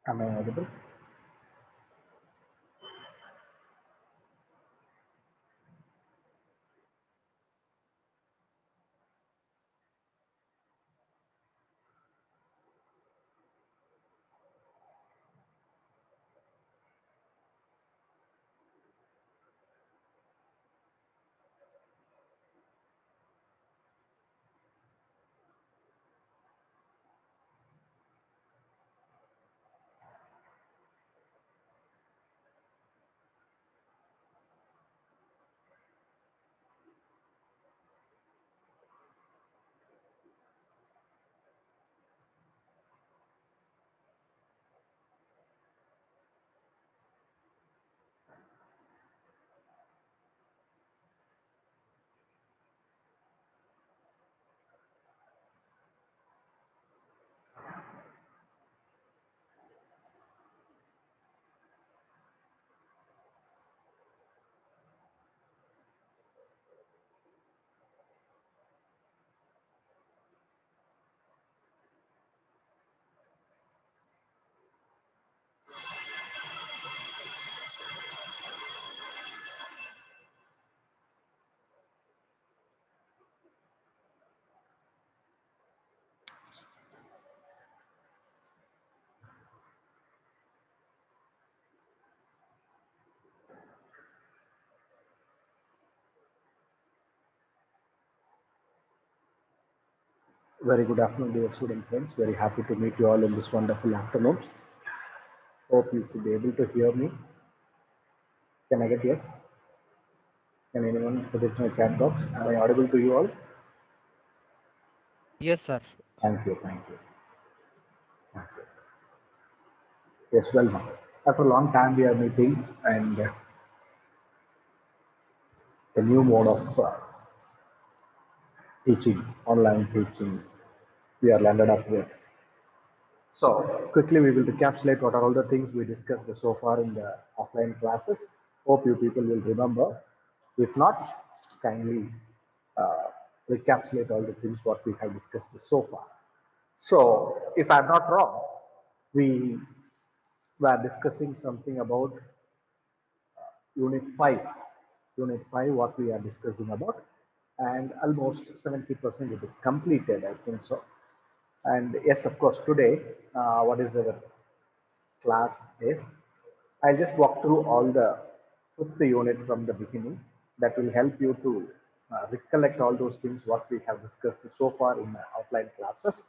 Am I audible? Very good afternoon, dear student friends. Very happy to meet you all in this wonderful afternoon. Hope you should be able to hear me. Can I get yes? Can anyone put it in the chat box? Am I audible to you all? Yes, sir. Thank you, thank you. Thank you. Yes, well, now. After a long time, we are meeting, and a new mode of teaching, online teaching, we are landed up with. So, quickly, we will recapitulate what are all the things we discussed so far in the offline classes. Hope you people will remember. If not, kindly uh, recapitulate all the things what we have discussed so far. So, if I'm not wrong, we were discussing something about Unit 5. Unit 5, what we are discussing about, and almost 70% it is completed, I think so. And yes, of course, today, what is our class is, I'll just walk through all the fifth unit from the beginning. That will help you to recollect all those things what we have discussed so far in offline classes.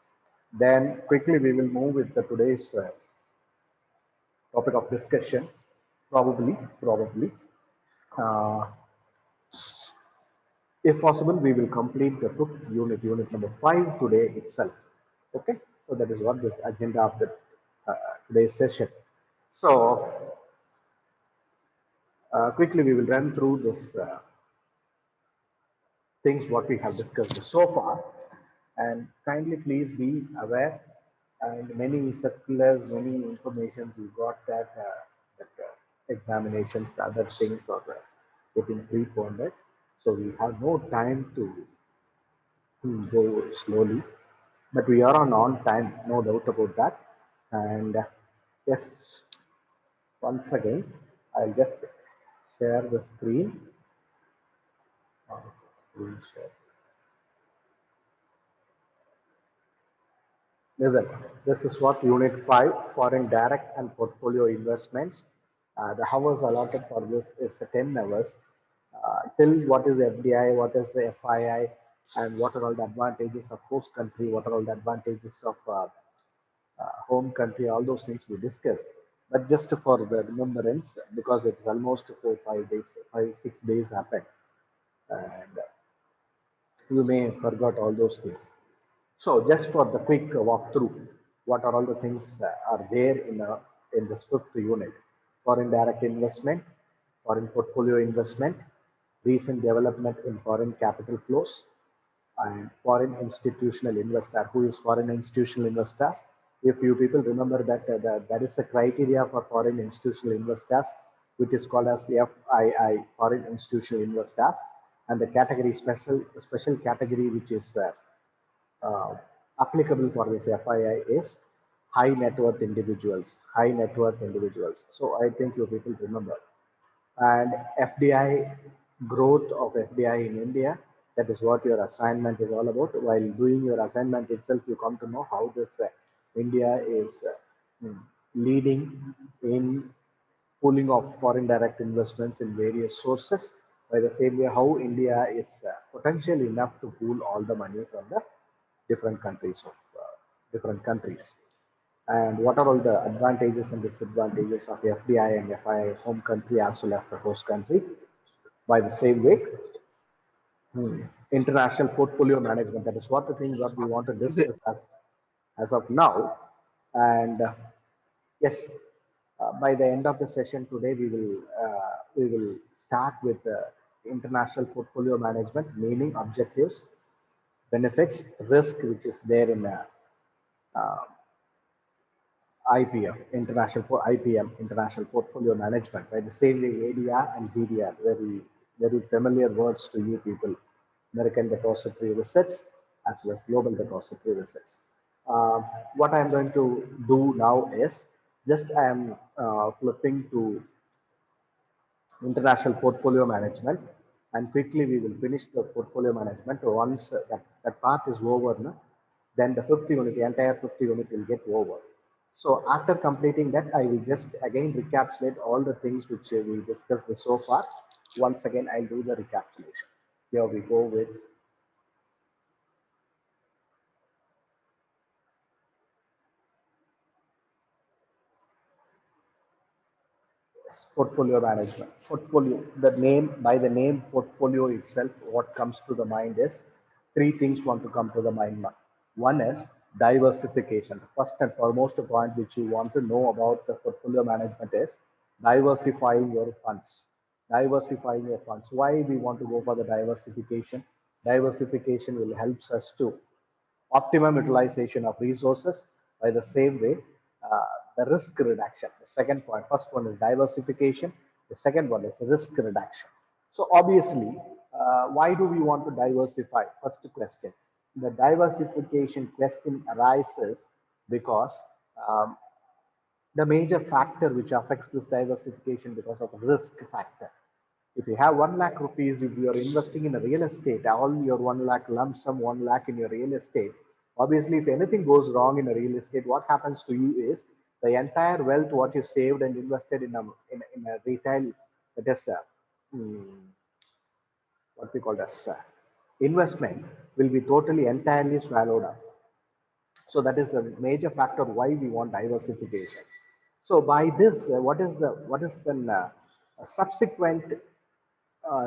Then quickly we will move with the today's topic of discussion. Probably. Uh, if possible, we will complete the fifth unit, unit number 5 today itself. Okay, so that is what this agenda of the today's session. So quickly we will run through this things what we have discussed so far, and kindly please be aware, and many circulars, many informations you got that examinations, the other things are getting preponed, so we have no time to go slowly, but we are on time, no doubt about that. And yes, once again, I'll just share the screen. Screen share. Listen, this is what Unit 5, Foreign Direct and Portfolio Investments. The hours allotted for this is 10 hours. Till what is FDI, what is the FII, and what are all the advantages of host country, what are all the advantages of home country, all those things we discussed. But just for the remembrance, because it's almost 4, 5 days, 5, 6 days happened, and you may have forgot all those things. So just for the quick walkthrough, what are all the things are there in this fifth unit? Foreign direct investment, foreign portfolio investment, recent development in foreign capital flows, and foreign institutional investor. Who is foreign institutional investors? If you people remember that that is the criteria for foreign institutional investors, which is called as FII, foreign institutional investors, and the category special category which is uh, applicable for this FII is high net worth individuals, high net worth individuals. So I think you people remember. And FDI, growth of FDI in India, that is what your assignment is all about. While doing your assignment itself, you come to know how this India is leading in pooling of foreign direct investments in various sources. By the same way, how India is potential enough to pool all the money from the different countries, and what are all the advantages and disadvantages of FDI and FII home country as well as the host country. By the same way, international portfolio management, that is what the thing that we want to discuss as of now. And yes, by the end of the session today, we will start with international portfolio management, meaning objectives, benefits, risk, which is there in uh, IPM, International Portfolio Management. By the same way, ADR and GDR, very familiar words to you people. American Depository Receipts as well as Global Depository Receipts. Uh, what I'm going to do now is just I am flipping to international portfolio management, and quickly we will finish the portfolio management. Once that part is over, no, then the 50 unit, the entire 50 unit will get over. So after completing that, I will just again recapitulate all the things which we discussed so far. Once again, I'll do the recapitulation. Here we go with portfolio management. Portfolio, the name, by the name portfolio itself, what comes to the mind is three things want to come to the mind. One is diversification. The first and foremost point which you want to know about the portfolio management is diversifying your funds. Diversifying your funds. Why we want to go for the diversification? Diversification will helps us to optimum utilization of resources. By the same way, uh, the risk reduction. The second point, first one is diversification. The second one is risk reduction. So obviously, why do we want to diversify? First question. The diversification question arises because um, the major factor which affects this diversification because of risk factor. If you have 1 lakh rupees, if you are investing in a real estate, all your 1 lakh lump sum, 1 lakh in your real estate, obviously, if anything goes wrong in a real estate, what happens to you is the entire wealth what you saved and invested in a retail, that is what we call as investment, will be totally entirely swallowed up. So that is a major factor why we want diversification. So by this, what is the subsequent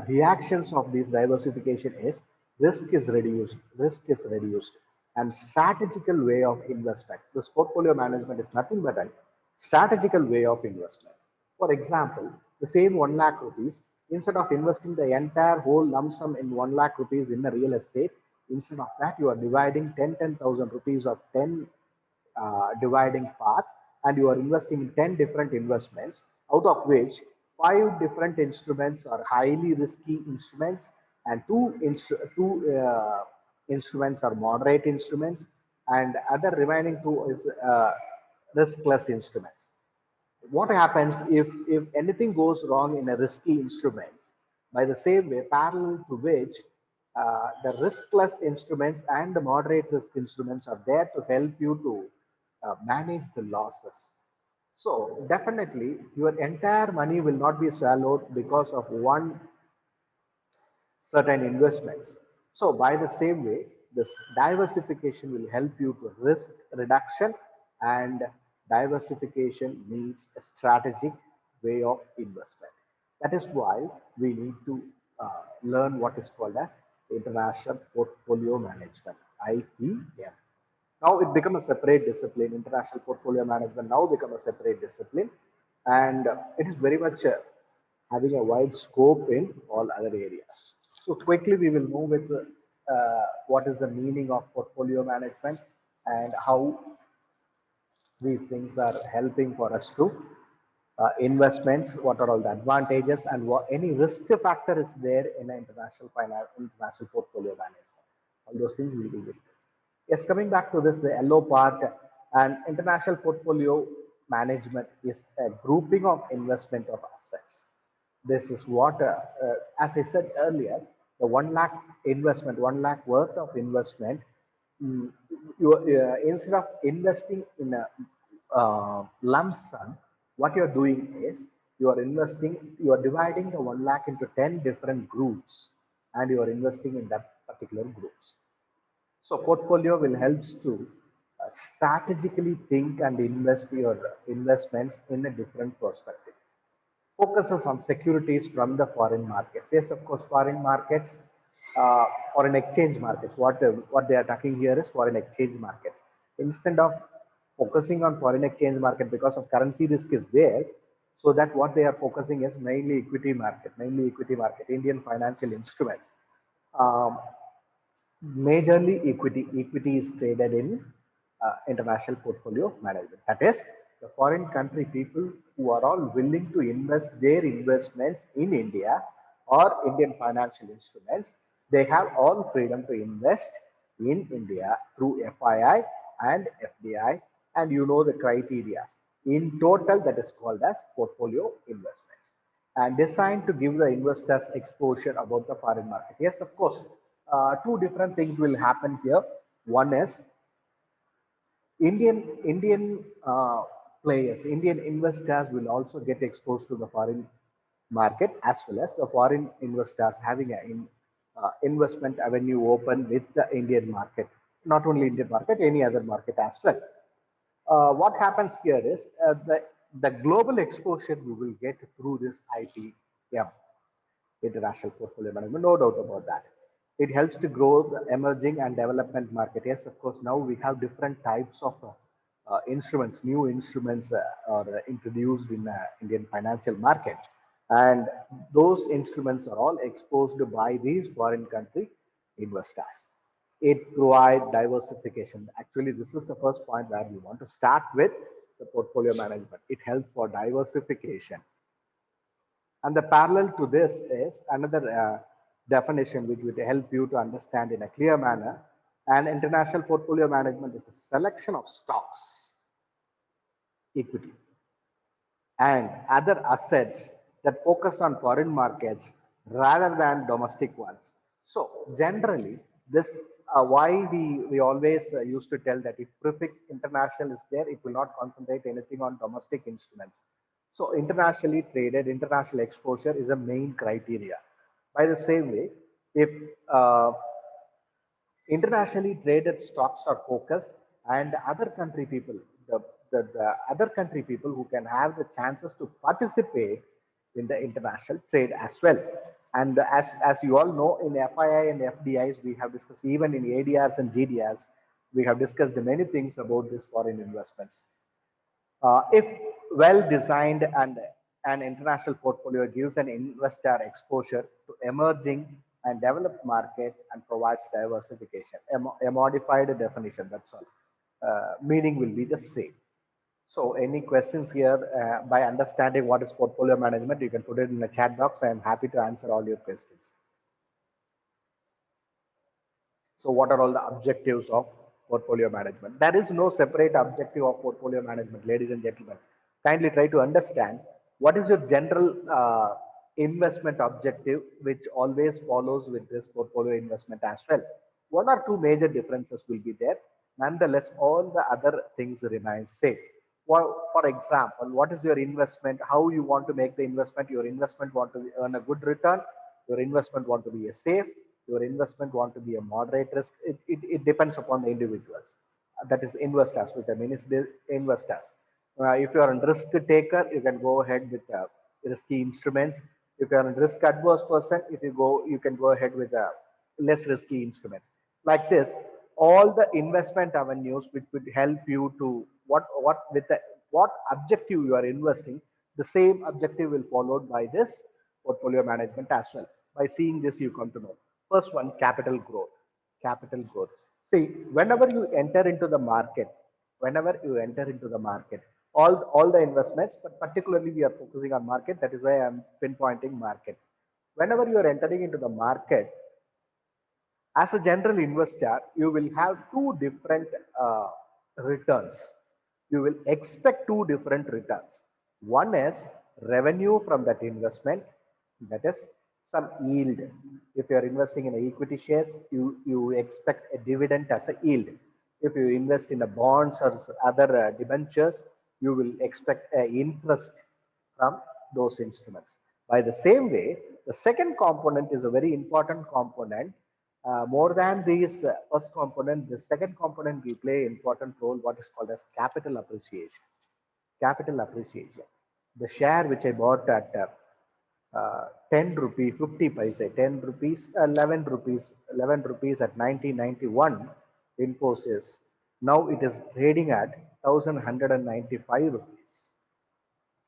reactions of this diversification is risk is reduced, and strategical way of investment. This portfolio management is nothing but a strategical way of investment. For example, the same 1 lakh rupees, instead of investing the entire whole lump sum in 1 lakh rupees in a real estate, instead of that, you are dividing 10,000 rupees of 10 dividing path, and you are investing in 10 different investments, out of which 5 different instruments are highly risky instruments, and two instruments are moderate instruments, and other remaining two is riskless instruments. What happens if anything goes wrong in a risky instruments? By the same way, parallel to which the riskless instruments and the moderate risk instruments are there to help you to manage the losses. So definitely your entire money will not be swallowed because of one certain investments. So by the same way, this diversification will help you to risk reduction, and diversification means a strategic way of investment. That is why we need to learn what is called as International Portfolio Management, IPM. Now it become a separate discipline. International portfolio management now become a separate discipline, and it is very much having a wide scope in all other areas. So quickly we will move with what is the meaning of portfolio management and how these things are helping for us to investments, what are all the advantages, and what any risk factor is there in an international portfolio management. All those things will be discussed. Yes, coming back to this, the yellow part. And international portfolio management is a grouping of investment of assets. This is what, as I said earlier, the 1 lakh investment, 1 lakh worth of investment, mm, instead of investing in a lump sum, what you're doing is you are dividing the 1 lakh into 10 different groups and you are investing in that particular groups. So portfolio will helps to strategically think and invest your investments in a different perspective. Focuses on securities from the foreign markets. Yes, of course, foreign markets, foreign exchange markets. What they are talking here is foreign exchange markets. Instead of focusing on foreign exchange market because of currency risk is there, so that what they are focusing is mainly equity market, Indian financial instruments. Um, Majorly equity. Equity is traded in international portfolio management. That is, the foreign country people who are all willing to invest their investments in India or Indian financial instruments, they have all freedom to invest in India through FII and FDI, and you know the criteria. In total, that is called as portfolio investments and designed to give the investors exposure about the foreign market. Yes, of course, two different things will happen here. One is Indian players, Indian investors will also get exposed to the foreign market as well as the foreign investors having an investment avenue open with the Indian market, not only Indian market, any other market as well. What happens here is the global exposure we will get through this IPM, international portfolio management, no doubt about that. It helps to grow the emerging and development market. Yes, of course, now we have different types of instruments, new instruments are introduced in Indian financial market. And those instruments are all exposed by these foreign country investors. It provides diversification. Actually, this is the first point where we want to start with the portfolio management. It helps for diversification. And the parallel to this is another definition which would help you to understand in a clear manner. And international portfolio management is a selection of stocks, equity, and other assets that focus on foreign markets rather than domestic ones. So generally, this why we always used to tell that if prefix international is there, it will not concentrate anything on domestic instruments. So internationally traded, international exposure is a main criteria. By the same way, if internationally traded stocks are focused and other country people, the other country people who can have the chances to participate in the international trade as well. And as you all know, in FII and FDIs, we have discussed, even in ADRs and GDRs, we have discussed many things about these foreign investments. If well designed and an international portfolio gives an investor exposure to emerging and developed market and provides diversification. A modified definition, that's all. Meaning will be the same. So any questions here by understanding what is portfolio management, you can put it in the chat box. I am happy to answer all your questions. So what are all the objectives of portfolio management? There is no separate objective of portfolio management, ladies and gentlemen. Kindly try to understand what is your general investment objective, which always follows with this portfolio investment as well. One or two major differences will be there. Nonetheless, all the other things remain same. Well, for example, what is your investment? How you want to make the investment? Your investment want to earn a good return. Your investment want to be a safe. Your investment want to be a moderate risk. It depends upon the individuals. That is investors, which I mean is the investors. If you are a risk taker, you can go ahead with risky instruments. If you are a risk adverse person, if you go, you can go ahead with less risky instruments. Like this, all the investment avenues which would help you to what objective you are investing, the same objective will followed by this portfolio management as well. By seeing this, you come to know. First one, capital growth. Capital growth. See, whenever you enter into the market, all the investments, but particularly we are focusing on market. That is why I'm pinpointing market. Whenever you are entering into the market, as a general investor, you will have two different returns. you will expect two different returns. One is revenue from that investment, that is some yield. If you are investing in equity shares, you expect a dividend as a yield. If you invest in the bonds or other debentures, you will expect a interest from those instruments. By the same way, the second component is a very important component. More than these first component, the second component will play important role, what is called as capital appreciation. Capital appreciation. The share which I bought at 10 rupee 50 paise, 10 rupees, 11 rupees at 1991 Infosys. Now it is trading at 1195 rupees.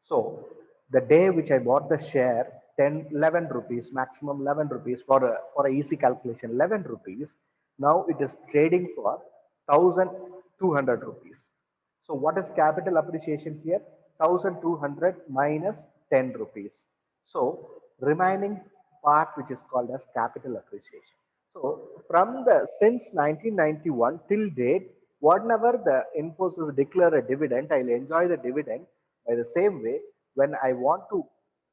So the day which I bought the share, 10, 11 rupees, maximum 11 rupees for a easy calculation, 11 rupees. Now it is trading for 1200 rupees. So what is capital appreciation here? 1200 minus 10 rupees. So remaining part which is called as capital appreciation. So from the since 1991 till date, whenever the Infosys declare a dividend, I'll enjoy the dividend. By the same way, when I want to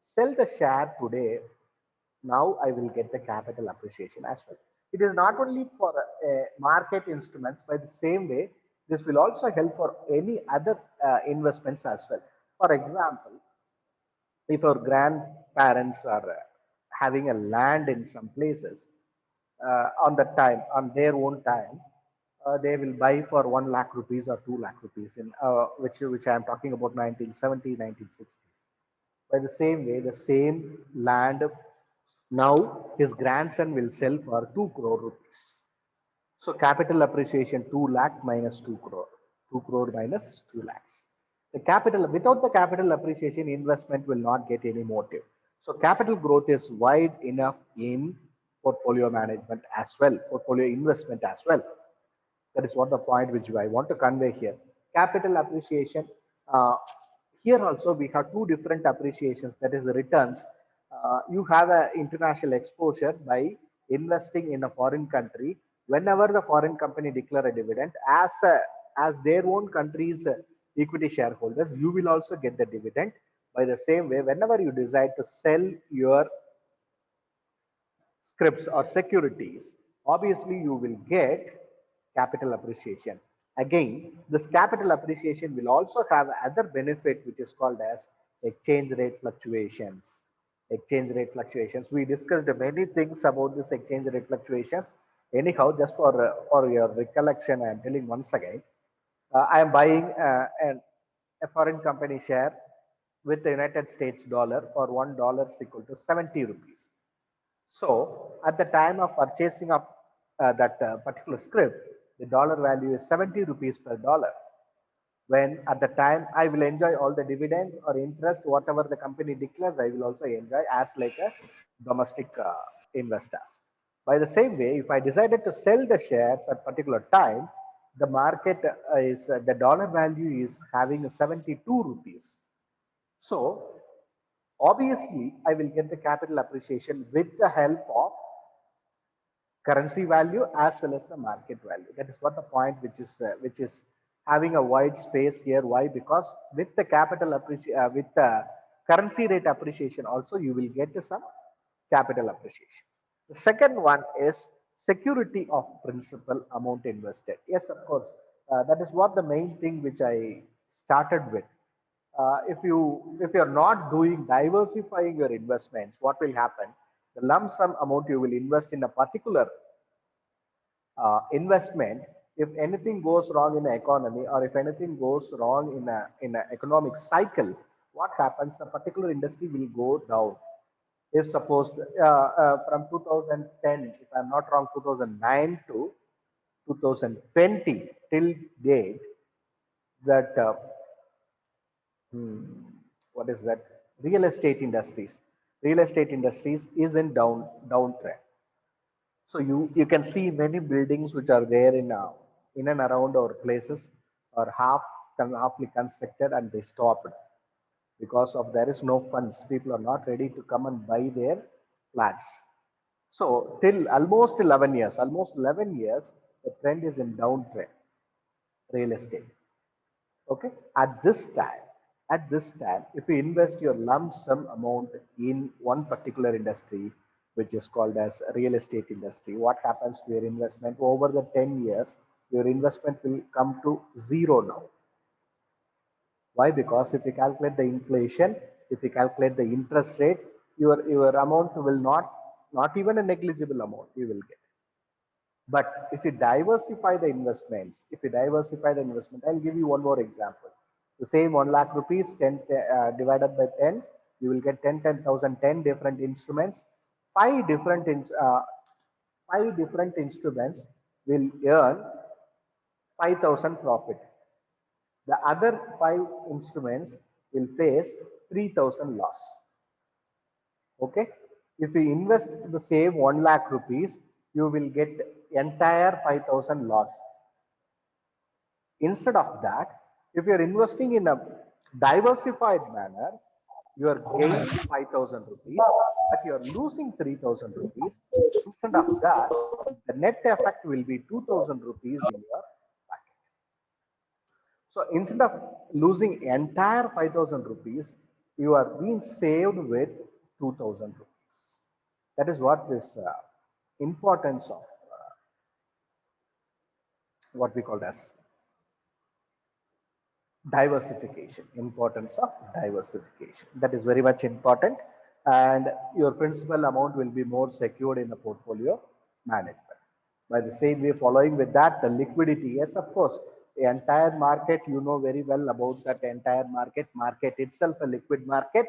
sell the share today, now I will get the capital appreciation as well. It is not only for market instruments, by the same way, this will also help for any other investments as well. For example, if our grandparents are having a land in some places, on the time, on their own time, they will buy for 1 lakh rupees or 2 lakh rupees, in which I am talking about 1970, 1960s. By the same way, the same land now his grandson will sell for 2 crore rupees. So capital appreciation 2 lakh minus 2 crore, 2 crore minus 2 lakhs. The capital, without the capital appreciation, investment will not get any motive. So capital growth is wide enough in portfolio management as well, portfolio investment as well. That is what the point which I want to convey here. Capital appreciation. Here also we have two different appreciations. That is the returns. You have an international exposure by investing in a foreign country. Whenever the foreign company declare a dividend, as their own country's equity shareholders, you will also get the dividend. By the same way, whenever you decide to sell your scripts or securities, obviously you will get capital appreciation. Again, this capital appreciation will also have other benefit which is called as exchange rate fluctuations. Exchange rate fluctuations. We discussed many things about this exchange rate fluctuations. Anyhow, just for your recollection, I am telling once again, I am buying a foreign company share with the United States dollar for $1 is equal to 70 rupees. So at the time of purchasing of that particular script, the dollar value is 70 rupees per dollar. When at the time I will enjoy all the dividends or interest, whatever the company declares, I will also enjoy as like a domestic investors. By the same way, if I decided to sell the shares at particular time, the market is the dollar value is having 72 rupees. So obviously, I will get the capital appreciation with the help of currency value as well as the market value. That is what the point which is having a wide space here. Why? Because with the capital appreciation, with the currency rate appreciation, also you will get some capital appreciation. The second one is security of principal amount invested. Yes, of course, that is what the main thing which I started with. If you're not doing diversifying your investments, what will happen? The lump sum amount you will invest in a particular investment, if anything goes wrong in the economy or if anything goes wrong in a economic cycle, what happens? The particular industry will go down. If suppose from 2010, if I'm not wrong, 2009 to 2020 till date, that what is that? Real estate industries is in downtrend. So you can see many buildings which are there in and around our places are halfly constructed and they stopped because of there is no funds. People are not ready to come and buy their flats. So till almost 11 years, the trend is in downtrend, real estate. Okay, at this time, if you invest your lump sum amount in one particular industry, which is called as real estate industry, what happens to your investment over the 10 years? Your investment will come to zero now. Why? Because if you calculate the inflation, if you calculate the interest rate, your amount will not even a negligible amount you will get. But if you diversify the investments, I'll give you one more example. The same 1 lakh rupees, 10 divided by 10, you will get 10 different instruments. Five different, five different instruments will earn 5,000 profit. The other five instruments will face 3,000 loss. Okay. If you invest the same 1 lakh rupees, you will get entire 5,000 loss. Instead of that, if you're investing in a diversified manner, you are gaining 5,000 rupees, but you're losing 3,000 rupees. Instead of that, the net effect will be 2,000 rupees in your pocket. So instead of losing entire 5,000 rupees, you are being saved with 2,000 rupees. That is what this importance of what we call as diversification, importance of diversification. That is very much important, and your principal amount will be more secured in the portfolio management. By the same way, following with that, the liquidity. Yes, of course, the entire market, you know very well about that entire market itself a liquid market,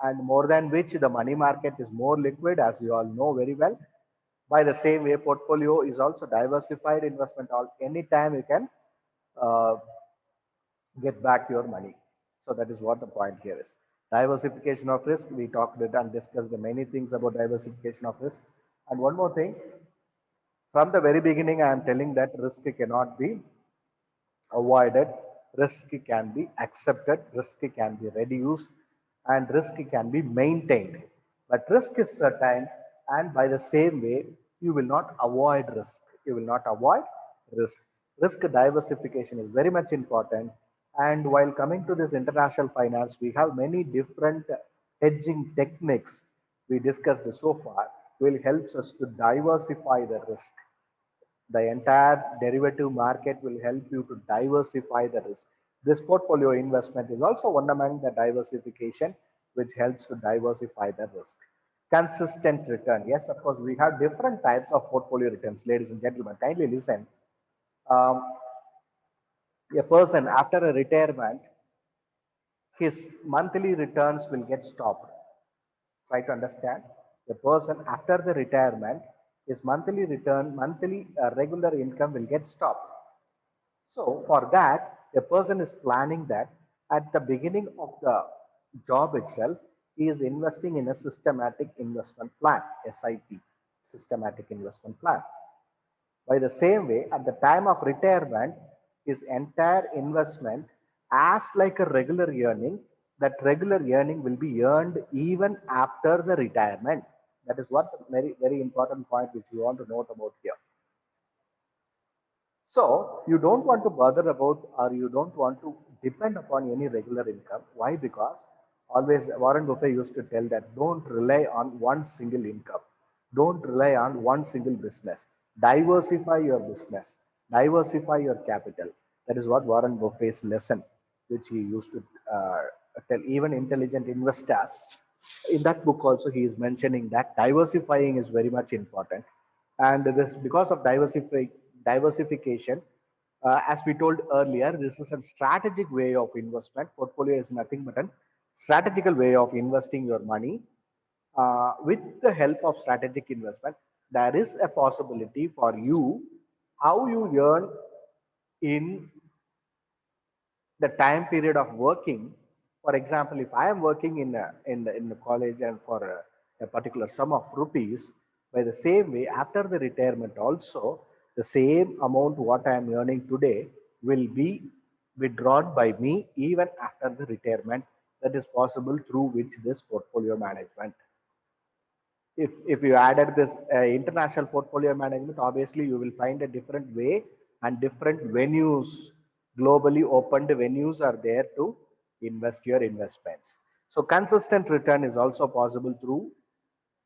and more than which the money market is more liquid, as you all know very well. By the same way, portfolio is also diversified investment. All anytime you can uh, get back your money. So that is what the point here is. Diversification of risk. We talked and discussed the many things about diversification of risk. And one more thing, from the very beginning, I am telling that risk cannot be avoided, risk can be accepted, risk can be reduced, and risk can be maintained. But risk is certain, and by the same way, you will not avoid risk. You will not avoid risk. Risk diversification is very much important. And while coming to this international finance, we have many different hedging techniques we discussed so far will helps us to diversify the risk. The entire derivative market will help you to diversify the risk. This portfolio investment is also one among the diversification which helps to diversify the risk. Consistent return. Yes, of course, we have different types of portfolio returns. Ladies and gentlemen, kindly listen. Um, a person after a retirement, his monthly returns will get stopped. Try to understand. A person after the retirement, his monthly return, monthly regular income will get stopped. So for that, a person is planning that at the beginning of the job itself, he is investing in a systematic investment plan, SIP, systematic investment plan. By the same way, at the time of retirement, his entire investment as like a regular earning, that regular earning will be earned even after the retirement. That is what very, very important point which you want to note about here. So you don't want to bother about or you don't want to depend upon any regular income. Why? Because always Warren Buffett used to tell that don't rely on one single income. Don't rely on one single business. Diversify your business. Diversify your capital. That is what Warren Buffett's lesson, which he used to tell even intelligent investors. In that book also he is mentioning that diversifying is very much important, and this because of diversification, as we told earlier, this is a strategic way of investment. Portfolio is nothing but a strategical way of investing your money. With the help of strategic investment, there is a possibility for you how you earn in the time period of working. For example, if I am working in the college and for a particular sum of rupees, by the same way after the retirement also the same amount what I am earning today will be withdrawn by me even after the retirement. That is possible through which this portfolio management. If you added this international portfolio management, obviously you will find a different way and different venues Globally opened venues are there to invest your investments. So consistent return is also possible through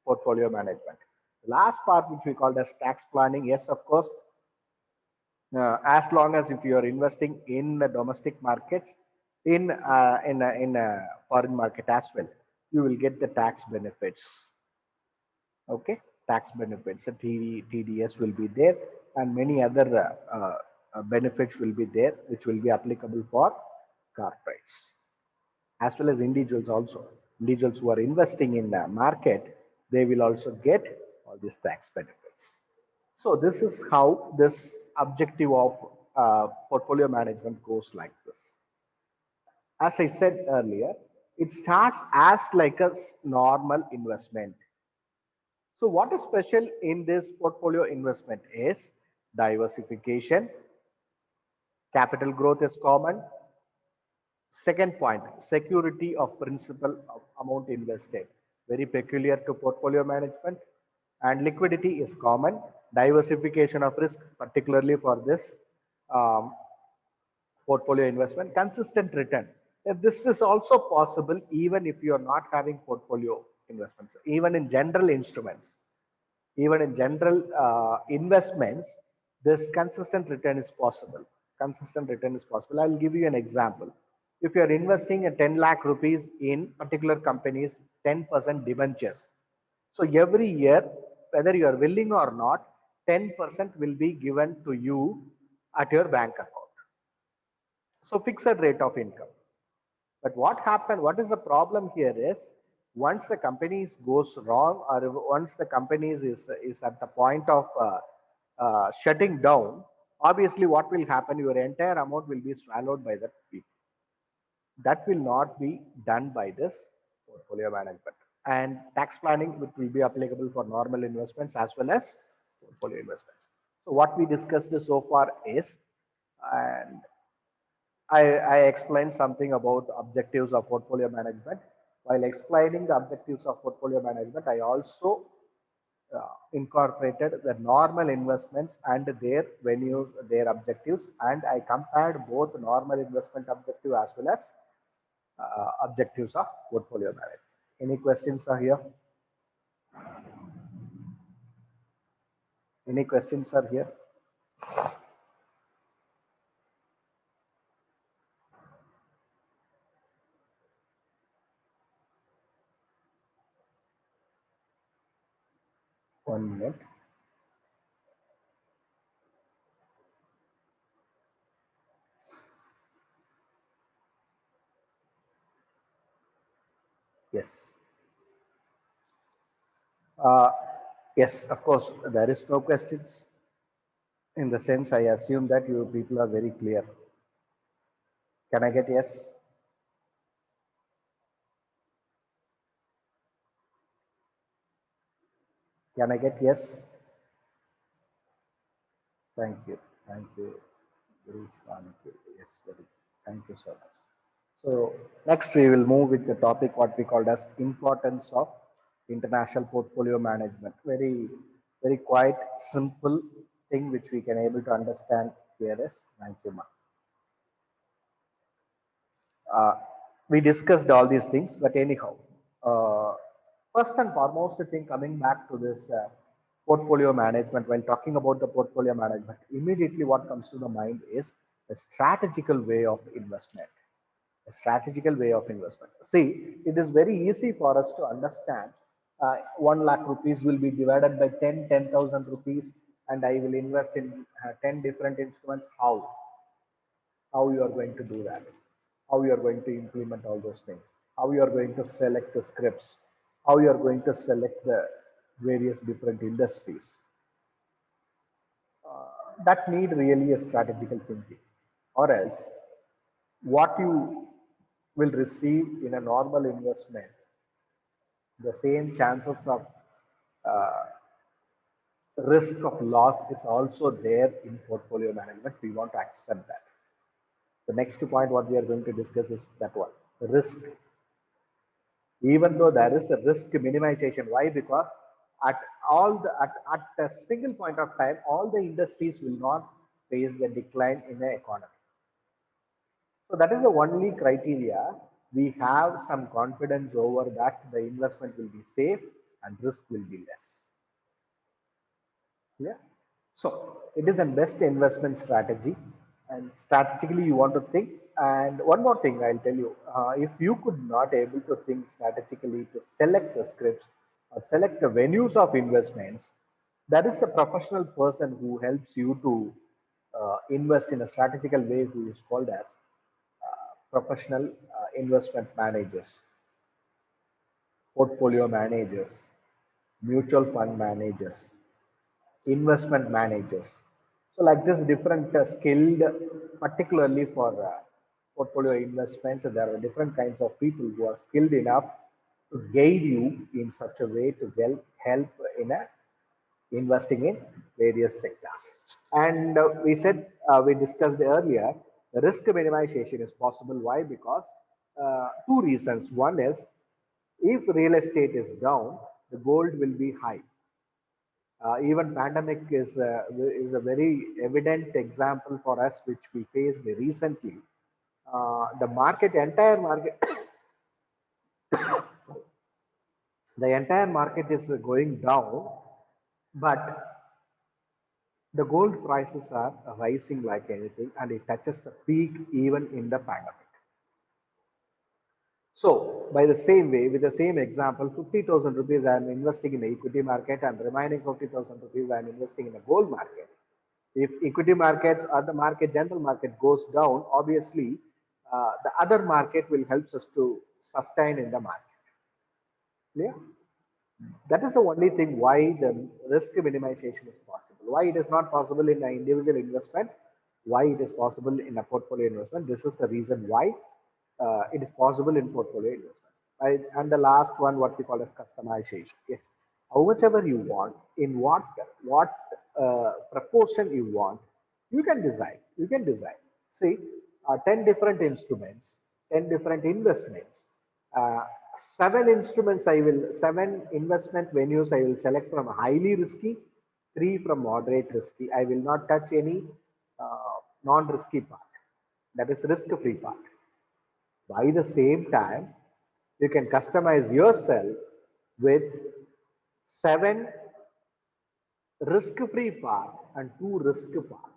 portfolio management. Last part, which we called as tax planning, yes, of course, as long as if you are investing in the domestic markets, in a foreign market as well, you will get the tax benefits. Okay, tax benefits, the TDS will be there, and many other benefits will be there, which will be applicable for corporates as well as individuals also. Individuals who are investing in the market, they will also get all these tax benefits. So this is how this objective of portfolio management goes like this. As I said earlier, it starts as like a normal investment. So what is special in this portfolio investment is diversification, capital growth is common. Second point, security of principal of amount invested, very peculiar to portfolio management, and liquidity is common. Diversification of risk, particularly for this um, portfolio investment, consistent return. This is also possible even if you are not having portfolio investments, even in general instruments, even in general investments, this consistent return is possible. Consistent return is possible. I'll give you an example. If you are investing a 10 lakh rupees in particular companies, 10% debentures. So every year, whether you are willing or not, 10% will be given to you at your bank account. So fixed rate of income. But what happened, what is the problem here is once the companies goes wrong or once the companies is at the point of shutting down, obviously what will happen, your entire amount will be swallowed by the people. That will not be done by this portfolio management. And tax planning, which will be applicable for normal investments as well as portfolio investments. So what we discussed so far is, and I explained something about objectives of portfolio management. While explaining the objectives of portfolio management, I also incorporated the normal investments and their venues, their objectives, and I compared both normal investment objective as well as objectives of portfolio management. Any questions are here? Any questions are here? One minute. Yes. Uh, yes, of course, there is no questions. In the sense, I assume that you people are very clear. Can I get yes? Can I get yes? Thank you. Thank you. Yes, very. Thank you so much. So next we will move with the topic what we called as importance of international portfolio management. Very quite simple thing which we can able to understand here is. Thank you, ma. Uh, we discussed all these things, but anyhow, uh, first and foremost, thing coming back to this portfolio management, while talking about the portfolio management, immediately what comes to the mind is a strategical way of investment. A strategical way of investment. See, it is very easy for us to understand 1 lakh rupees will be divided by 10,000 rupees, and I will invest in 10 different instruments. How you are going to do that, how you are going to implement all those things, how you are going to select the scripts, how you are going to select the various different industries. That need really a strategical thinking, or else what you will receive in a normal investment, the same chances of uh, risk of loss is also there in portfolio management. We want to accept that. The next point what we are going to discuss is that one, the risk. Even though there is a risk minimization, why? Because at at a single point of time, all the industries will not face the decline in the economy. So that is the only criteria. We have some confidence over that the investment will be safe and risk will be less. Yeah. So it is a best investment strategy, and strategically you want to think. And one more thing I'll tell you: if you could not able to think strategically to select the scripts or select the venues of investments, that is a professional person who helps you to invest in a strategical way, who is called as professional investment managers, portfolio managers, mutual fund managers, investment managers. So like this different skilled, particularly for portfolio investments, there are different kinds of people who are skilled enough to guide you in such a way to help in a investing in various sectors. And we discussed earlier, the risk minimization is possible. Why? Because two reasons. One is, if real estate is down, the gold will be high. Even pandemic is a very evident example for us, which we faced recently. The market, entire market, the entire market is going down, but the gold prices are rising like anything, and it touches the peak even in the pandemic. So, by the same way, with the same example, 50,000 rupees I am investing in the equity market, and remaining 50,000 rupees I am investing in the gold market. If equity markets or the market, general market goes down, obviously the other market will help us to sustain in the market. Yeah. That is the only thing why the risk minimization is possible. Why it is not possible in an individual investment, why it is possible in a portfolio investment. This is the reason why it is possible in portfolio investment. Right? And the last one, what we call as customization. Yes, how much ever you want, in what proportion you want, you can design. You can design. See, 10 different instruments, 10 different investments. Uh, seven investment venues I will select from highly risky, three from moderate risky. I will not touch any non-risky part. That is risk-free part. By the same time, you can customize yourself with seven risk-free part and two risk part.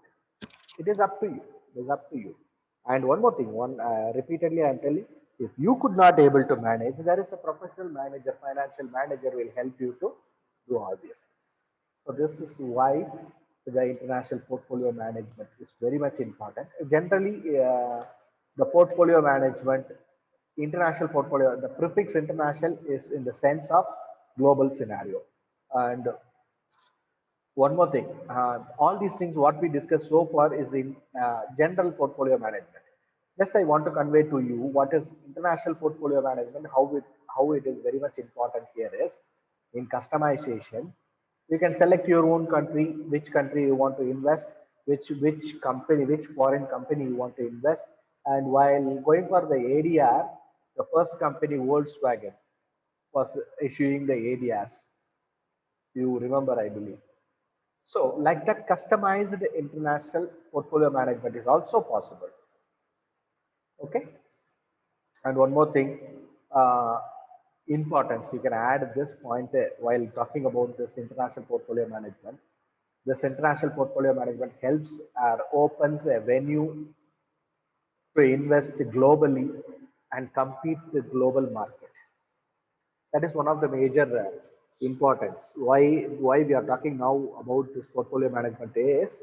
It is up to you. It is up to you. And one more thing, repeatedly I am telling, if you could not able to manage, there is a professional manager, financial manager will help you to do all these things. So this is why the international portfolio management is very much important. Generally, the portfolio management, international portfolio, the prefix international is in the sense of global scenario. And one more thing, all these things what we discussed so far is in general portfolio management. Just I want to convey to you what is international portfolio management, how it is very much important here is in customization. You can select your own country, which country you want to invest, which company, which foreign company you want to invest. And while going for the ADR, the first company Volkswagen was issuing the ADRs. You remember, I believe. So, like that, customized international portfolio management is also possible. Okay. And one more thing, importance. You can add this point while talking about this international portfolio management. This international portfolio management helps or opens a venue to invest globally and compete the global market. That is one of the major importance. Why we are talking now about this portfolio management is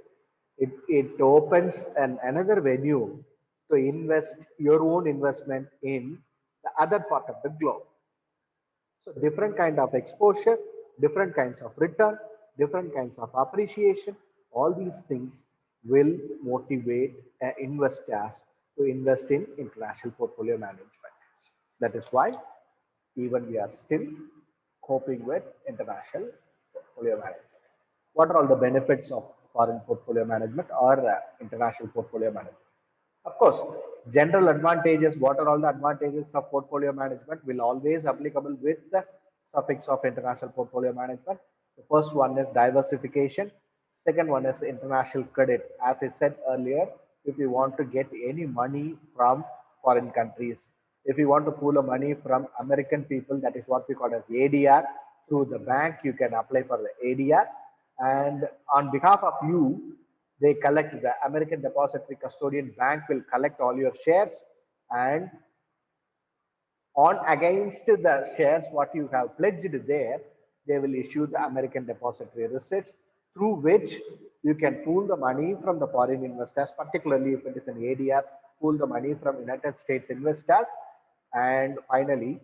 it opens another venue to invest your own investment in the other part of the globe. So different kind of exposure, different kinds of return, different kinds of appreciation. All these things will motivate investors to invest in international portfolio management. That is why even we are still coping with international portfolio management. What are all the benefits of foreign portfolio management or international portfolio management? Of course, general advantages, what are all the advantages of portfolio management will always applicable with the suffix of international portfolio management. The first one is diversification. Second one is international credit. As I said earlier, if you want to get any money from foreign countries. If you want to pool a money from American people, that is what we call as ADR. Through the bank, you can apply for the ADR, and on behalf of you, they collect, the American Depository Custodian Bank will collect all your shares, and on against the shares what you have pledged there, they will issue the American depository receipts, through which you can pool the money from the foreign investors, particularly if it is an ADR, pool the money from United States investors. And finally,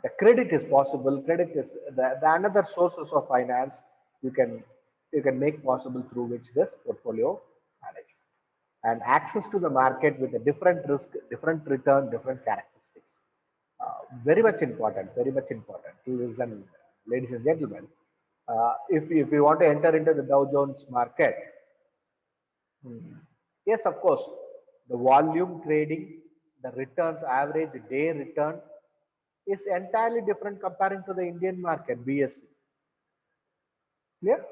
the credit is possible. Credit is the another sources of finance you can make possible, through which this portfolio management and access to the market with a different risk, different return, different characteristics. Very much important, very much important. Listen, ladies and gentlemen, if you want to enter into the Dow Jones market, yes, of course, the volume trading, the returns, average day return is entirely different comparing to the Indian market, BSE. Clear?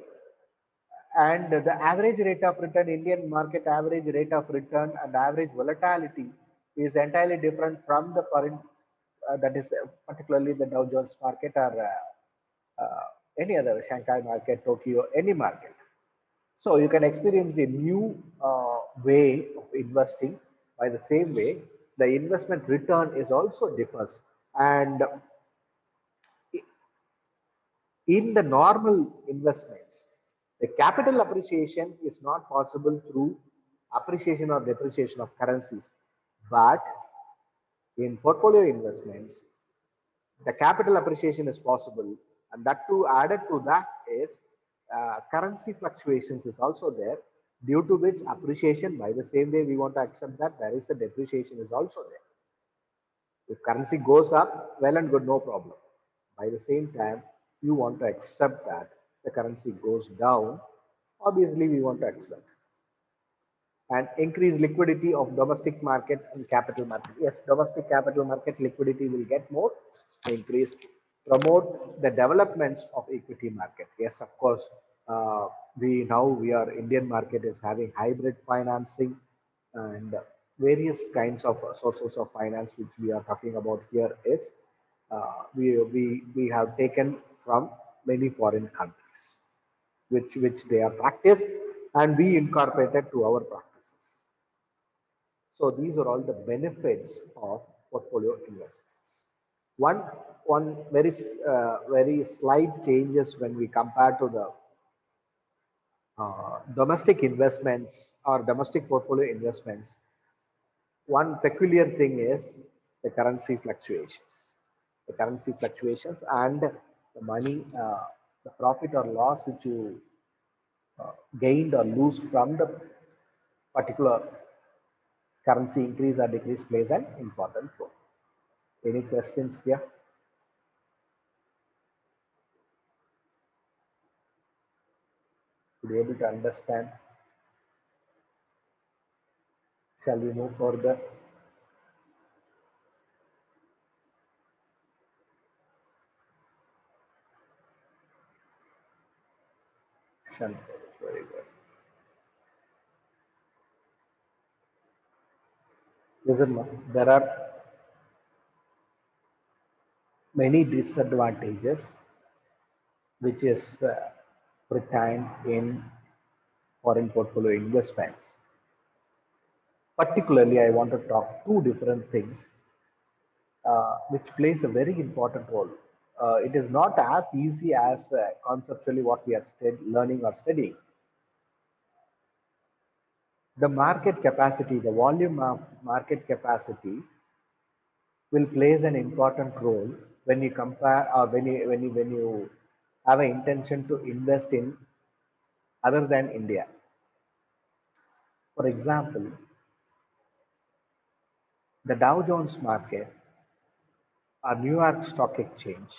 And the average rate of return, Indian market average rate of return and average volatility is entirely different from the foreign, that is particularly the Dow Jones market, or any other Shanghai market, Tokyo, any market. So you can experience a new way of investing. By the same way, the investment return is also differs. And in the normal investments, the capital appreciation is not possible through appreciation or depreciation of currencies. But in portfolio investments, the capital appreciation is possible, and that too, added to that is currency fluctuations is also there, due to which appreciation, by the same way we want to accept that there is a depreciation is also there. If currency goes up, well and good, no problem. By the same time, you want to accept that the currency goes down, obviously we want to accept. And increase liquidity of domestic market and capital market. Yes, domestic capital market liquidity will get more increased. Promote the developments of equity market. Yes, of course, we are Indian market is having hybrid financing and various kinds of sources of finance, which we are talking about here is we have taken from many foreign countries, which they are practiced, and we incorporated to our practices. So these are all the benefits of portfolio investments. One very slight changes when we compare to the domestic investments or domestic portfolio investments. One peculiar thing is the currency fluctuations. The currency fluctuations and the money, the profit or loss which you gained or lose from the particular currency increase or decrease plays an important role. Any questions here? To be able to understand, shall we move further? Very good. Listen, there are many disadvantages which is retained in foreign portfolio investments. Particularly, I want to talk two different things which plays a very important role. It is not as easy as conceptually what we are learning or studying. The market capacity, the volume of market capacity will plays an important role when you compare or when you have an intention to invest in other than India. For example, the Dow Jones market or New York Stock Exchange,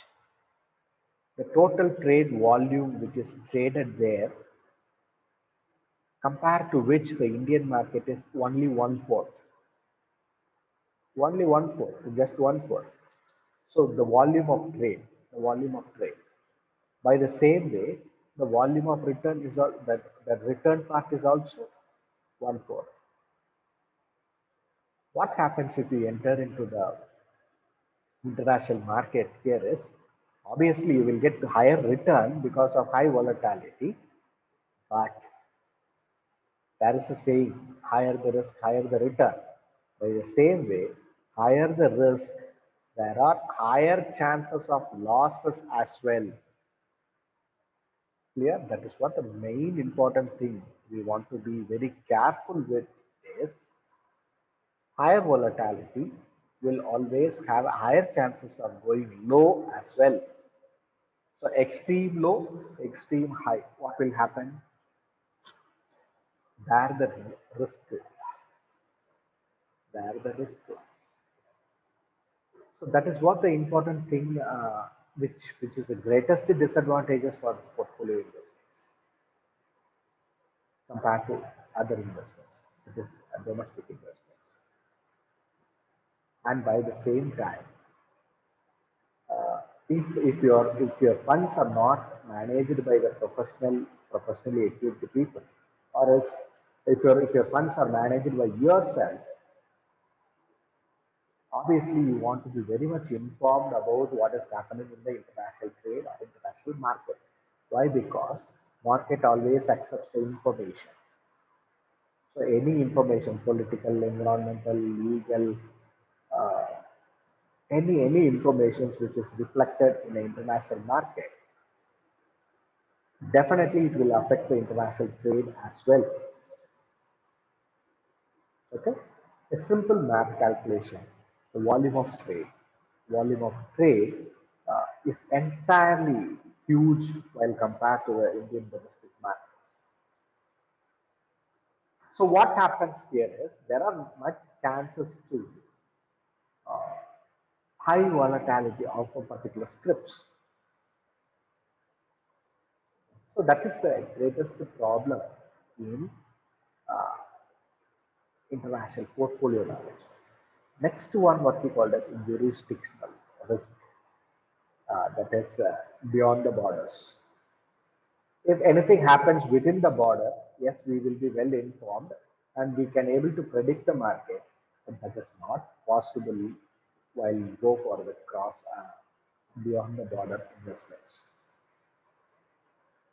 the total trade volume which is traded there, compared to which the Indian market is only 1/4. Only 1/4, just 1/4. So the volume of trade, the volume of trade. By the same way, the volume of return is that the return part is also 1 crore. What happens if we enter into the international market here is obviously you will get higher return because of high volatility, but there is a saying, higher the risk, higher the return. By the same way, higher the risk, there are higher chances of losses as well. Clear? That is what the main important thing we want to be very careful with is higher volatility will always have higher chances of going low as well. So extreme low, extreme high. What will happen? There the risk is. There the risk is. So that is what the important thing, which is the greatest disadvantages for this portfolio investments compared to other investments, it is domestic investments. And by the same time, if your funds are not managed by the professionally equipped people, or else if your funds are managed by yourselves, obviously you want to be very much informed about what is happening in the international trade or international market. Why? Because market always accepts the information. So any information, political, environmental, legal, uh, any information which is reflected in the international market, definitely it will affect the international trade as well. Okay, a simple math calculation: the volume of trade is entirely huge while compared to the Indian domestic markets. So what happens here is there are much chances to high volatility of a particular scripts. So that is the greatest problem in uh, international portfolio management. Next one, what we call as jurisdictional risk, that is beyond the borders. If anything happens within the border, yes, we will be well informed and we can able to predict the market, but that is not possible while you go for the cross beyond the border investments,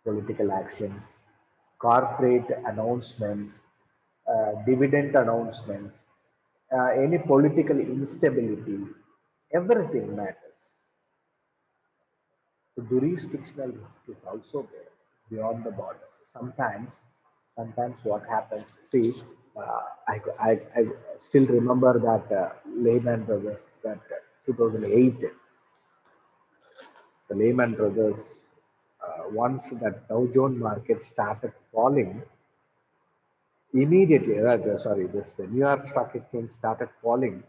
political actions, corporate announcements, dividend announcements, any political instability, everything matters. The jurisdictional risk is also there beyond the borders. Sometimes what happens, see, I still remember that Lehman Brothers, that 2008, the Lehman Brothers, once that Dow Jones market started falling, immediately, sorry, this the New York Stock Exchange started falling,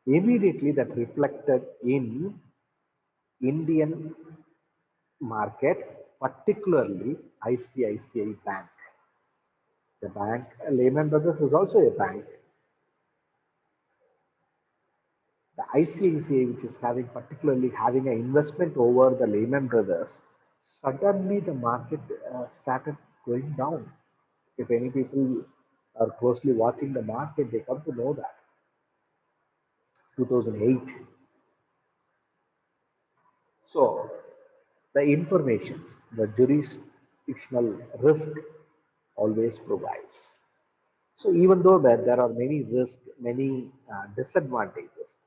immediately that reflected in Indian market, particularly ICICI Bank. The bank, Lehman Brothers is also a bank. The ICICI, which is particularly having an investment over the Lehman Brothers, suddenly the market started going down. If any people are closely watching the market, they come to know that 2008. So the informations, the jurisdictional risk always provides. So even though there are many risks, many disadvantages,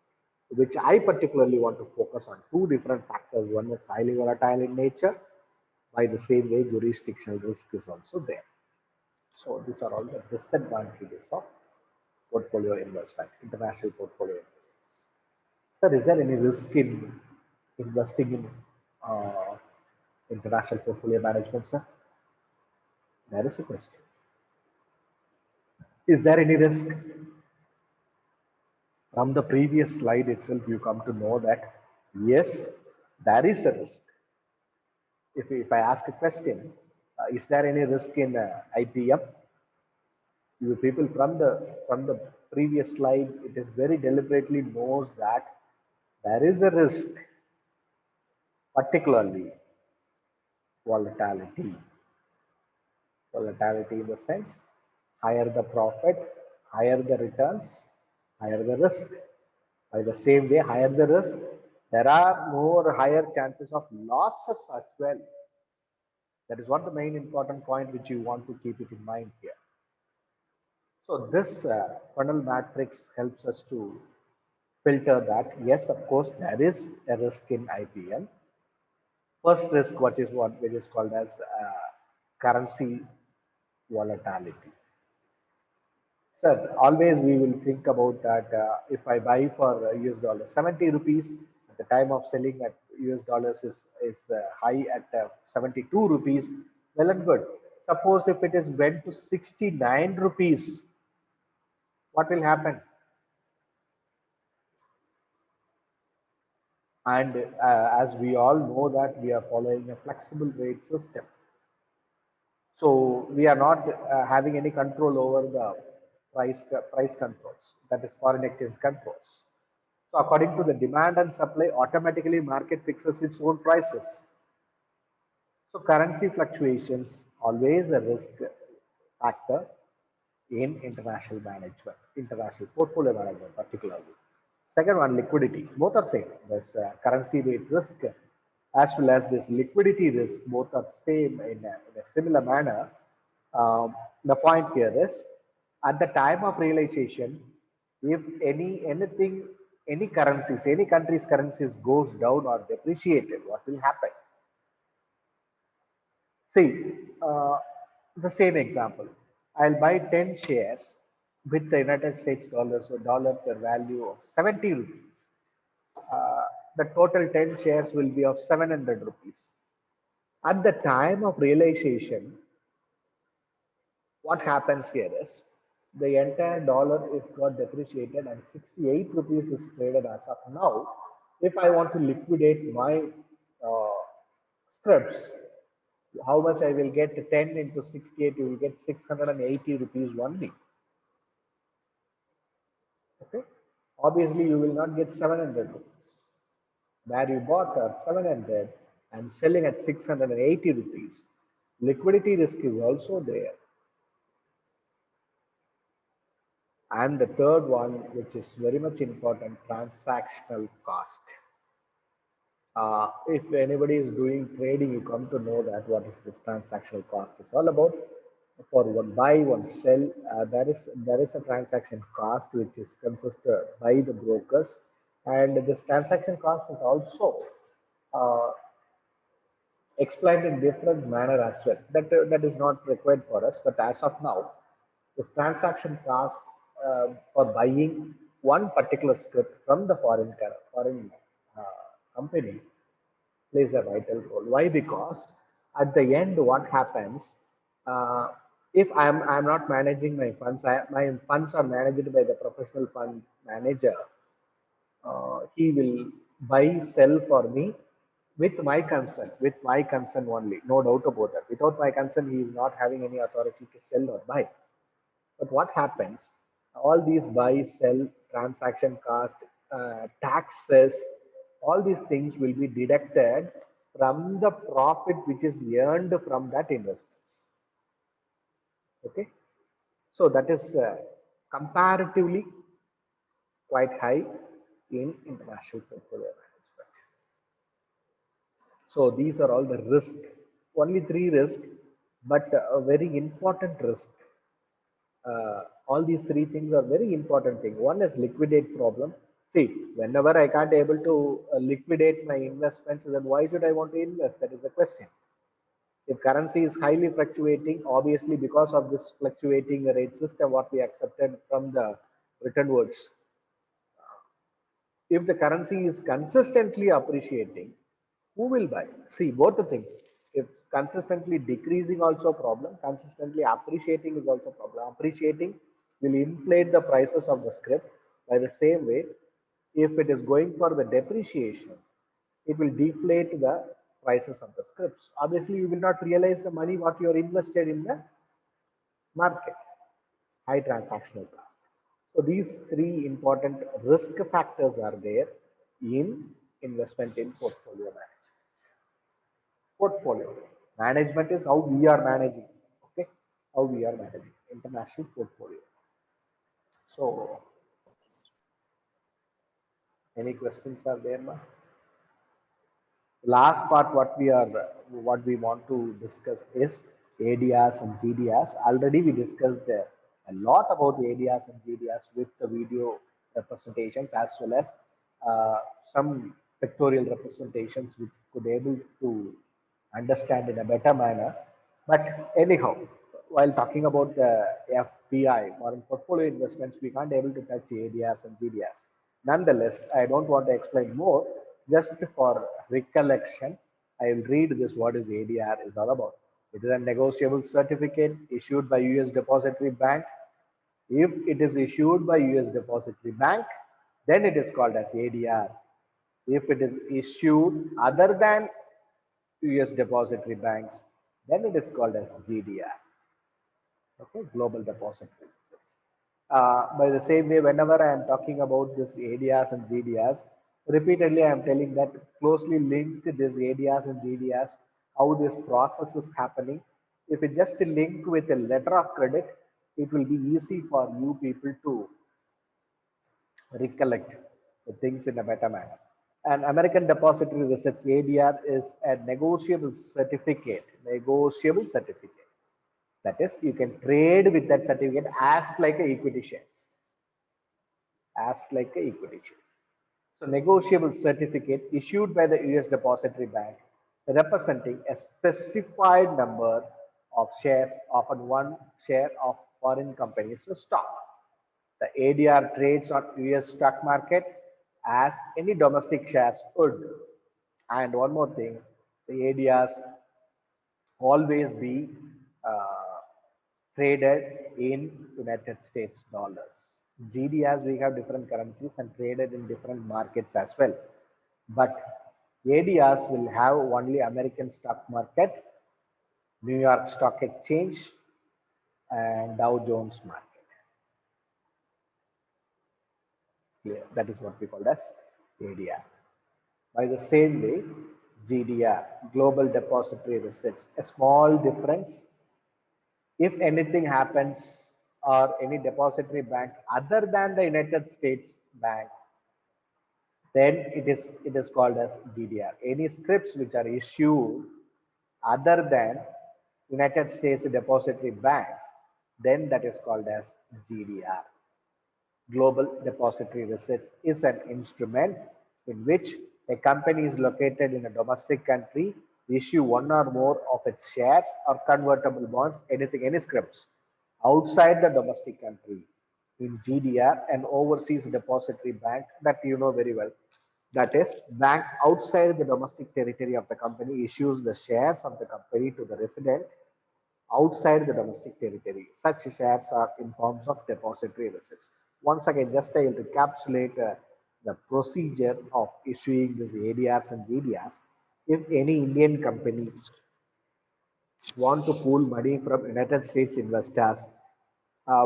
which I particularly want to focus on two different factors. One is highly volatile in nature. By the same way, jurisdictional risk is also there. So these are all the disadvantages of portfolio investment, international portfolio investments. Sir, is there any risk in investing in international portfolio management, sir? That is a question. Is there any risk? From the previous slide itself, you come to know that yes, there is a risk. If I ask a question, is there any risk in IPM? You people from the previous slide, it is very deliberately knows that there is a risk, particularly volatility. Volatility in the sense, Higher the profit, higher the returns, higher the risk. By the same way, higher the risk, there are more higher chances of losses as well. That is what the main important point which you want to keep it in mind here. So this funnel matrix helps us to filter that. Yes, of course, there is a risk in IPL. First risk, which is called as currency volatility. Sir, always we will think about that if I buy for US dollars 70 rupees, at the time of selling at US dollars is high at 72 rupees, well and good. Suppose if it is went to 69 rupees, what will happen? And as we all know that we are following a flexible rate system. So we are not having any control over the price controls, that is foreign exchange controls. So according to the demand and supply, automatically market fixes its own prices. So currency fluctuations always a risk factor in international management, international portfolio management particularly. Second one, liquidity. Both are same. There's currency rate risk as well as this liquidity risk. Both are same in a similar manner. The point here is at the time of realization, if any currencies, any country's currencies goes down or depreciated, what will happen? See, the same example. I'll buy 10 shares with the United States dollars or dollar per value of 70 rupees. The total 10 shares will be of 700 rupees. At the time of realization, what happens here is the entire dollar is got depreciated and 68 rupees is traded as of now. If I want to liquidate my uh, scripts, how much I will get 10 into 68, you will get 680 rupees only. Okay. Obviously, you will not get 700 rupees. Where you bought at 700 and selling at 680 rupees, liquidity risk is also there. And the third one, which is very much important, transactional cost. If anybody is doing trading, you come to know that what is this transactional cost is all about. For one buy, one sell, there is a transaction cost which is consisted by the brokers, and this transaction cost is also uh, explained in different manner as well. That is not required for us, but as of now, the transaction cost for buying one particular script from the foreign company plays a vital role. Why? Because at the end, what happens if I'm not managing my funds, my funds are managed by the professional fund manager. He will buy, sell for me with my consent only, no doubt about that. Without my consent, he is not having any authority to sell or buy. But what happens? All these buy, sell, transaction cost, taxes, all these things will be deducted from the profit which is earned from that investments. Okay, so that is comparatively quite high in international portfolio management. So these are all the risk, only three risk, but a very important risk. All these three things are very important thing. One is liquidate problem. See, whenever I can't able to liquidate my investments, then why should I want to invest? That is the question. If currency is highly fluctuating, obviously because of this fluctuating rate system, what we accepted from the written words, if the currency is consistently appreciating, who will buy? See, both the things. If consistently decreasing also problem, consistently appreciating is also problem. Appreciating will inflate the prices of the script. By the same way, if it is going for the depreciation, it will deflate the prices of the scripts. Obviously, you will not realize the money what you are invested in the market. High transactional cost. So these three important risk factors are there in investment in portfolio management. Portfolio management is how we are managing. Okay, how we are managing. international portfolio. So, any questions are there, ma? Last part, what we want to discuss is ADRs and GDRs. Already we discussed a lot about ADRs and GDRs with the video representations as well as uh, some pictorial representations which could able to understand in a better manner. But anyhow, while talking about the FPI, foreign portfolio investments, we can't able to touch ADRs and GDRs. Nonetheless, I don't want to explain more. Just for recollection, I will read this what is ADR is all about. It is a negotiable certificate issued by US Depository Bank. If it is issued by US Depository Bank, then it is called as ADR. If it is issued other than US depository banks, then it is called as GDR, okay, Global Depository Receipts. By the same way, whenever I am talking about this ADRs and GDRs, repeatedly I am telling that closely linked this ADRs and GDRs, how this process is happening. If it just link with a letter of credit, it will be easy for you people to recollect the things in a better manner. An American Depository Receipts ADR is a negotiable certificate. Negotiable certificate. That is, you can trade with that certificate as like a equity shares. As like a equity shares. So, negotiable certificate issued by the US Depository Bank representing a specified number of shares, often one share of foreign companies' stock. The ADR trades on US stock market as any domestic shares would. And one more thing, the ADRs always be uh, traded in United States dollars. GDRs, we have different currencies and traded in different markets as well. But ADRs will have only American stock market, New York Stock Exchange, and Dow Jones market. Clear? That is what we call as ADR. By the same way, GDR, Global Depository Receipts, a small difference. If anything happens or any depository bank other than the United States bank, then it is called as GDR. Any scripts which are issued other than United States depository banks, then that is called as GDR. Global Depository Receipts is an instrument in which a company is located in a domestic country, issue one or more of its shares or convertible bonds, anything, any scripts outside the domestic country in GDR, an overseas depository bank that you know very well. That is, bank outside the domestic territory of the company issues the shares of the company to the resident outside the domestic territory. Such shares are in forms of depository receipts. Once again, just I will encapsulate the procedure of issuing these ADRs and GDRs. If any Indian companies want to pool money from United States investors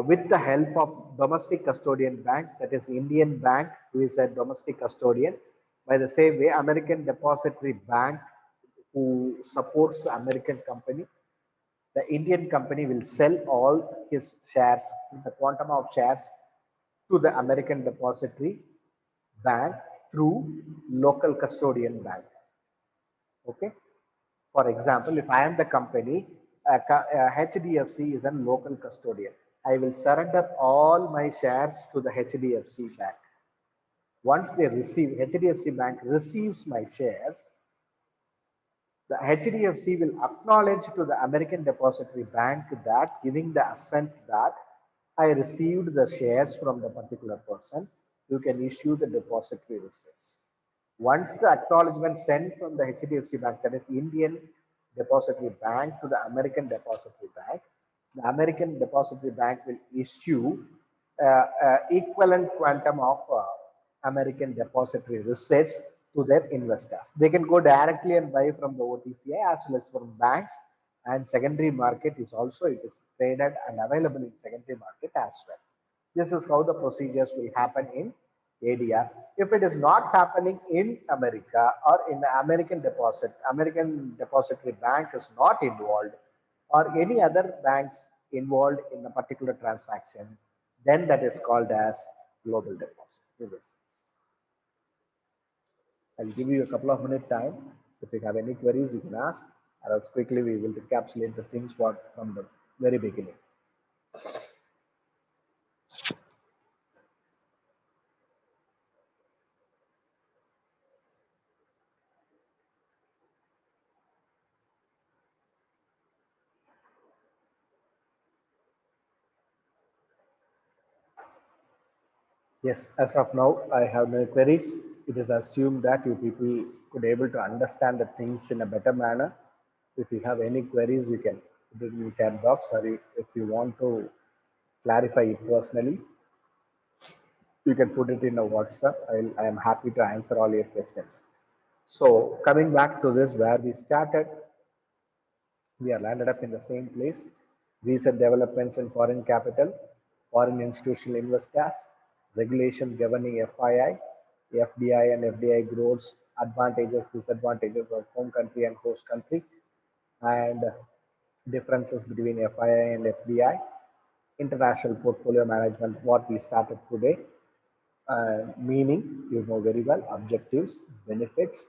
with the help of domestic custodian bank, that is Indian bank, who is a domestic custodian. By the same way, American Depository Bank, who supports the American company, the Indian company will sell all his shares, the quantum of shares, to the American Depository Bank through local custodian bank. Okay. For example, if I am the company, HDFC is a local custodian. I will surrender all my shares to the HDFC Bank. Once they receive, HDFC Bank receives my shares, the HDFC will acknowledge to the American Depository Bank that giving the assent that I received the shares from the particular person, you can issue the depository receipts. Once the acknowledgement sent from the HDFC Bank, that is Indian Depository Bank to the American Depository Bank, the American Depository Bank will issue equivalent quantum of American Depository Receipts to their investors. They can go directly and buy from the OTCI as well as from banks, and secondary market is also, it is traded and available in secondary market as well. This is how the procedures will happen in ADR. If it is not happening in America or in the American Depository Bank is not involved, or any other banks involved in a particular transaction, then that is called as global deposit. I'll give you a couple of minutes time. If you have any queries, you can ask, or else quickly we will encapsulate the things what from the very beginning. Yes, as of now, I have no queries. It is assumed that you people could able to understand the things in a better manner. If you have any queries, you can put it in the chat box, or if you want to clarify it personally, you can put it in a WhatsApp. I am happy to answer all your questions. So coming back to this, where we started, we are landed up in the same place. Recent developments in foreign capital, foreign institutional investors, regulation governing FII, FDI and FDI growth, advantages, disadvantages of home country and host country, and differences between FII and FDI, international portfolio management, what we started today, meaning, you know very well, objectives, benefits,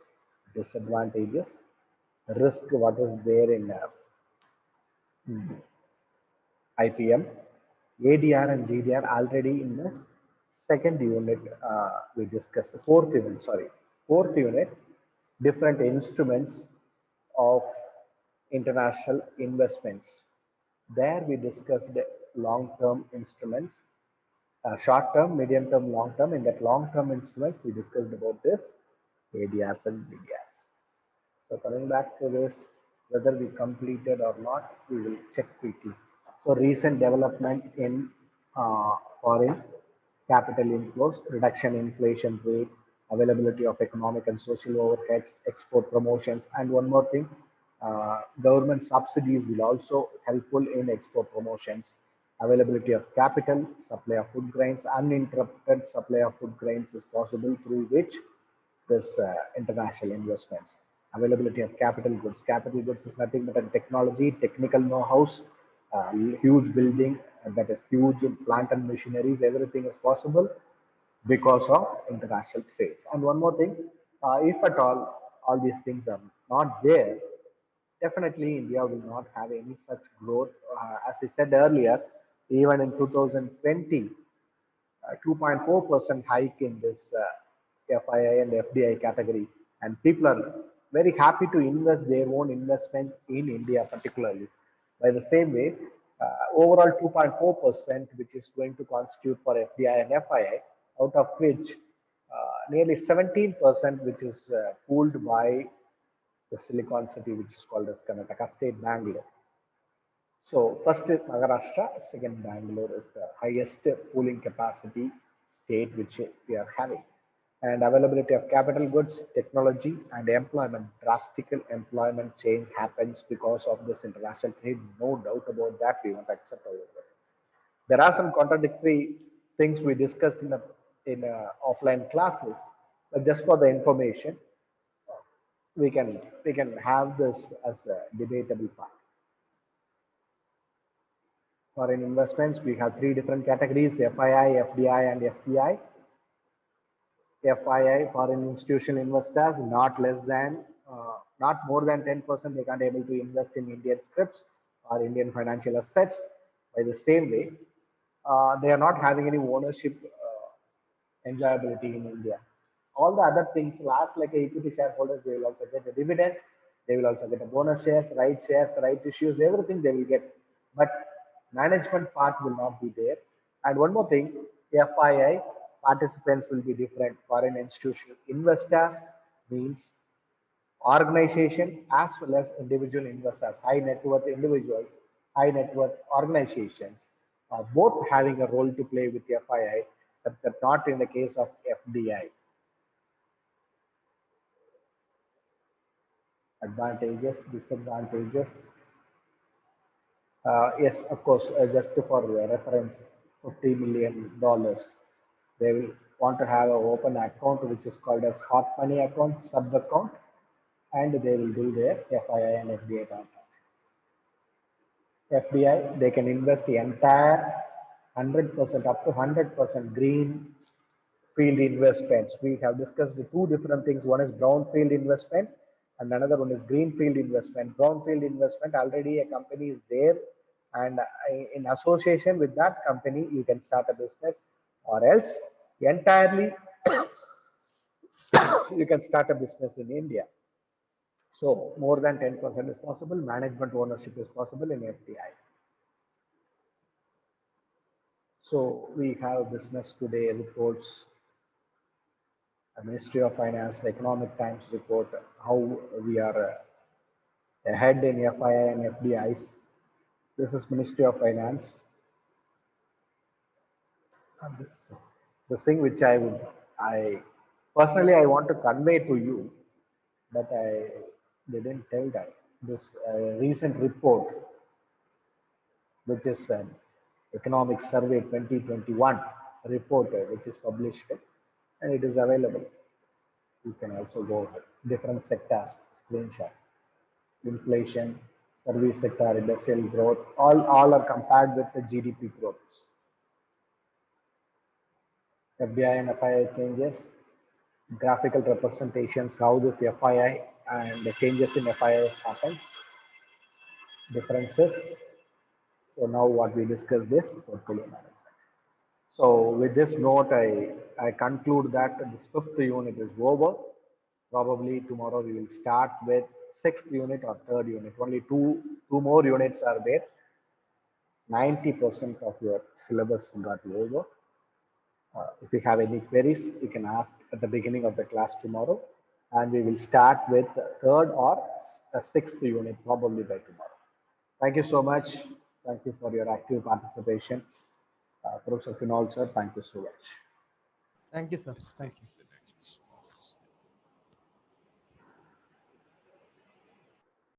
disadvantages, risk, what is there in IPM, ADR and GDR already in the second unit we discussed, fourth unit, different instruments of international investments. There we discussed long-term instruments, short-term, medium-term, long-term. In that long-term instruments, we discussed about this ADRs and BDRs. So coming back to this, whether we completed or not, we will check quickly. So recent development in foreign capital inflows, reduction in inflation rate, availability of economic and social overheads, export promotions, and one more thing, government subsidies will also helpful in export promotions. Availability of capital, supply of food grains, uninterrupted supply of food grains is possible through which this international investments. Availability of capital goods. Capital goods is nothing but a technology, technical know-hows, huge building, that is huge plant and machineries, everything is possible because of international trade. And one more thing, if at all these things are not there, definitely India will not have any such growth. As I said earlier, even in 2020, 2.4% hike in this FII and FDI category, and people are very happy to invest their own investments in India, particularly. By the same way, overall 2.4%, which is going to constitute for FDI and FII, out of which nearly 17%, which is pooled by the Silicon City, which is called as Karnataka State, Bangalore. So first is Maharashtra, second Bangalore is the highest pooling capacity state which we are having. And availability of capital goods, technology, and employment. Drastic employment change happens because of this international trade. No doubt about that. We won't accept all of that. There are some contradictory things we discussed in offline classes, but just for the information, we can have this as a debatable part. Foreign investments, we have three different categories: FII, FDI, and FPI. FII, foreign institutional investors, not more than 10%, they can't able to invest in Indian scripts or Indian financial assets. By the same way, they are not having any ownership enjoyability in India. All the other things, last like equity shareholders, they will also get a dividend, they will also get a bonus shares, right issues, everything they will get. But management part will not be there. And one more thing, FII participants will be different. Foreign institutional investors means organization as well as individual investors, high net worth individuals, high net worth organizations, both having a role to play with FII, but not in the case of FDI. Advantages, disadvantages. Yes, of course, just for reference, $50 million. They will want to have an open account which is called as hot money account, sub account, and they will do their FII and FDI transactions. FDI, they can invest the entire 100% up to 100% green field investments. We have discussed the two different things. One is brownfield investment and another one is greenfield investment. Brownfield investment, already a company is there, and in association with that company, you can start a business, or else entirely you can start a business in India. So more than 10% is possible. Management ownership is possible in FDI. So we have Business Today reports, Ministry of Finance, the Economic Times report, how we are ahead in FII and FDIs. This is Ministry of Finance. And this thing which I personally I want to convey to you, but I didn't tell that. This recent report, which is an Economic Survey 2021 report, which is published, and it is available. You can also go different sectors, screenshot, inflation, service sector, industrial growth, all are compared with the GDP growth. FDI and FII changes, graphical representations, how this FII and the changes in FIIs happens, differences. So now what we discussed is portfolio management. So with this note, I conclude that this fifth unit is over. Probably tomorrow we will start with sixth unit or third unit. Only two more units are there. 90% of your syllabus got over. If you have any queries, you can ask at the beginning of the class tomorrow, and we will start with third or the sixth unit probably by tomorrow. Thank you so much. Thank you for your active participation. Professor Finol sir, thank you so much. Thank you, sir. Thank you.